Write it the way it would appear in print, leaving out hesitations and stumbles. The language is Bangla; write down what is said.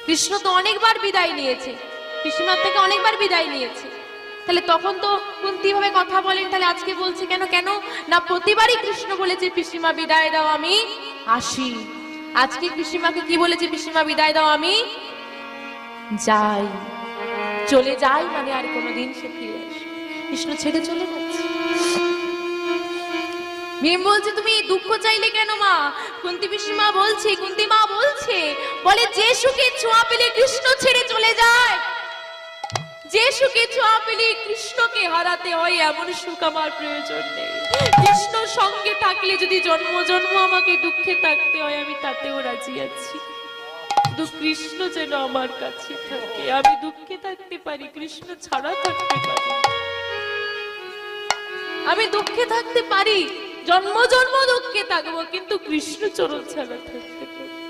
কৃষ্ণ তো অনেকবার বিদায় নিয়েছে, পিসিমার থেকে অনেকবার বিদায় নিয়েছে, তাহলে তখন তো কুন্তী ভাবে কথা বলেন, তাহলে আজকে বলছে কেন? কেন না প্রতিবারই কৃষ্ণ বলেছে পিসিমা বিদায় দাও আমি আসি। আজকে পিসিমাকে কি বলেছে? পিসিমা বিদায় দাও আমি যাই। চলে যাই মানে আর কোনোদিন সে ফিরে আসে, কৃষ্ণ ছেড়ে চলে যাচ্ছে। ভীম বলছে তুমি দুঃখ চাইলে কেন মা? কুন্তী পিসিমা বলছে, কুন্তী মা বলছে, বলে যে সুখে ছোঁয়া পেলে কৃষ্ণ ছেড়ে চলে যায়, যে সুখে ছোঁয়া পেলে কৃষ্ণকে হারাতে হয়, এমন সুখ আমার প্রয়োজন নেই। কৃষ্ণ সঙ্গে থাকলে যদি জন্ম জন্ম আমাকে দুঃখে থাকতে হয়, আমি তাতেও রাজি আছি। শুধু কৃষ্ণ যেন আমার কাছে থাকে, আমি দুঃখে থাকতে পারি, কৃষ্ণ ছাড়া থাকতে পারি। আমি দুঃখে থাকতে পারি, জন্ম জন্ম দুঃখে থাকবো, কিন্তু কৃষ্ণ চরণ ছাড়া থাকতে পারি।